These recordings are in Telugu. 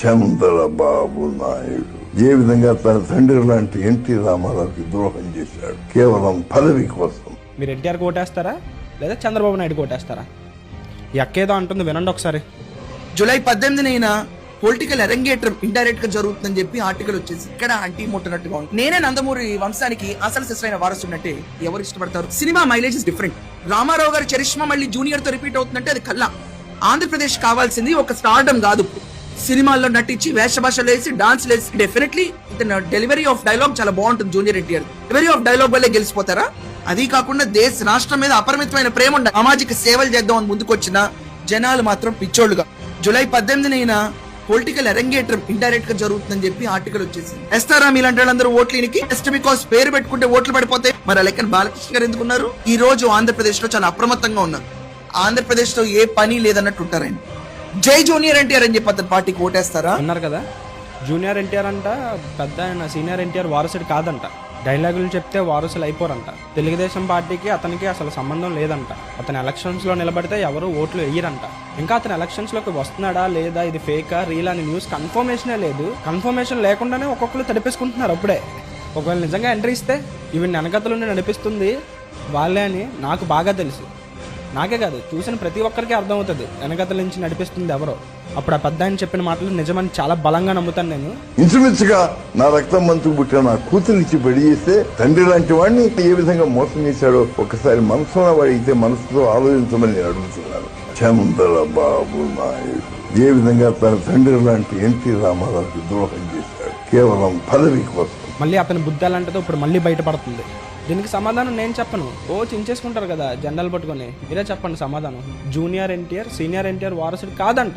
చంద్రబాబు నాయుడు ఏ విధంగా తన తండ్రి లాంటి ఎన్టీ రామారావుకి ద్రోహం చేశాడు కేవలం పదవి కోసం. మీరు ఎన్టీఆర్ కోటేస్తారా లేదా చంద్రబాబు నాయుడు కోటేస్తారా? ఈ అక్కేదో అంటుంది, వినండి ఒకసారి. జూలై 18న పొలిటికల్ అరంగేట్రం ఇండైరెక్ట్ గా జరుగుతుందని చెప్పి ఆర్టికల్ వచ్చేసి ఇక్కడ అంటీ ముట్టనట్టుగా ఉంది. నేనే నందమూరి వంశానికి అసలు సిసరైన వారసున్నట్టే ఎవరు ఇష్టపడతారు? Cinema mileage is different. Ramarao గారి చరిష్మా మళ్ళీ జూనియర్ తో రిపీట్ అవుతుందంటే అది కల్లా. ఆంధ్రప్రదేశ్ కావాల్సింది ఒక స్టార్డమ్ కాదు. సినిమాల్లో నటించి వేషభాషలు వేసి డాన్స్ వేసి డెఫినెట్లీ ఇతను డెలివరీ ఆఫ్ డైలాగ్ చాలా బాగుంటుంది. Junior NTR delivery of dialogue వల్లే గెలిచిపోతారా? అది కాకుండా దేశ రాష్ట్రం మీద అపరిమితమైన ప్రేమ ఉండ సామాజిక సేవలు చేద్దామని ముందుకొచ్చిన జనాలు మాత్రం పిచ్చోళ్లుగా. జూలై 18న పొలిటికల్ అరంగేట్రం ఇండైరెక్ట్ గా జరుగుతుందని చెప్పి ఆర్టికల్ వచ్చేసి ఎస్తారా మీలాంటి వాళ్ళందరూ ఓట్లీనికి జస్ట్ బికాస్ పేరు పెట్టుకుంటే ఓట్లు పడిపోతాయి. మరి ఆ లెక్కన బాలకృష్ణ గారు ఎందుకున్నారు? ఈ రోజు ఆంధ్రప్రదేశ్ లో చాలా అప్రమత్తంగా ఉన్నారు. ఆంధ్రప్రదేశ్ లో ఏ పని లేదన్నట్టు ఉంటారు ఆయన. జై జూనియర్ ఎన్టీఆర్ అని చెప్పి అతని పార్టీకి ఓటేస్తారా? అన్నారు కదా, జూనియర్ ఎన్టీఆర్ అంట పెద్ద ఆయన సీనియర్ ఎన్టీఆర్ వారసుడు కాదంట. డైలాగులు చెప్తే వారసులు అయిపోరంట. తెలుగుదేశం పార్టీకి అతనికి అసలు సంబంధం లేదంట. అతను ఎలక్షన్స్ లో నిలబడితే ఎవరు ఓట్లు వేయరంట. ఇంకా అతను ఎలక్షన్స్ లోకి వస్తున్నాడా లేదా, ఇది ఫేకా రీల్ అని న్యూస్ కన్ఫర్మేషనే లేదు. కన్ఫర్మేషన్ లేకుండానే ఒక్కొక్కరు తడిపేసుకుంటున్నారు అప్పుడే. ఒకవేళ నిజంగా ఎంట్రీ ఇస్తే ఈవెన్ వెనకతలుండి నడిపిస్తుంది వాళ్ళే అని నాకు బాగా తెలుసు. నాకే కాదు, చూసిన ప్రతి ఒక్కరికి అర్థమవుతుంది వెనకతల నుంచి నడిపిస్తుంది ఎవరో. అప్పుడు ఆ పెద్ద ఆయన చెప్పిన మాటలు నిజమని చాలా బలంగా నమ్ముతాను నేను. ఇంచుమించుగా నా రక్తం మంచుకు పుట్టిన నా కూతురిచ్చి పెళ్లి చేస్తే తండ్రి లాంటి వాడిని ఏ విధంగా మోసం చేశాడో ఒకసారి మనసులో వాడితే మనసుతో ఆలోచించమని నేను అడుగుతున్నాను. చంద్రబాబు నాయుడు ఏ విధంగా తన తండ్రి లాంటి ఎన్టీ రామారావుకి ద్రోహం చేశాడు కేవలం పదవి కోసం. మళ్ళీ అతని బుద్ధి అలాంటిదో ఇప్పుడు మళ్ళీ బయటపడుతుంది. దీనికి సమాధానం నేను చెప్పను. చించేసుకుంటారు కదా జెండాలు పట్టుకొని. మీరే చెప్పండి సమాధానం. జూనియర్ ఎన్టీఆర్ సీనియర్ ఎన్టీఆర్ వారసుడు కాదంట.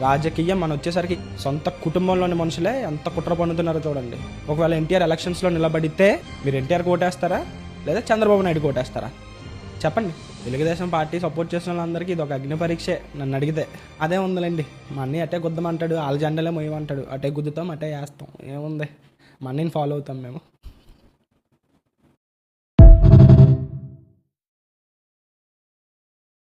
రాజకీయం మన వచ్చేసరికి సొంత కుటుంబంలోని మనుషులే ఎంత కుట్ర పన్నుతున్నారో చూడండి. ఒకవేళ ఎన్టీఆర్ ఎలక్షన్స్ లో నిలబడితే మీరు ఎన్టీఆర్ కోటేస్తారా లేదా చంద్రబాబు నాయుడు కోటేస్తారా? చెప్పండి. తెలుగుదేశం పార్టీ సపోర్ట్ చేసిన వాళ్ళందరికీ ఇది ఒక అగ్ని పరీక్షే నన్ను అడిగితే. అదే ఉందిలేండి, మా అన్నీ అట్టే గుద్దమంటాడు, వాళ్ళ జెండలే మొయ్యమంటాడు. అటే గుద్దుతాం అటే వేస్తాం, ఏముంది, మా అన్నీని ఫాలో అవుతాం మేము.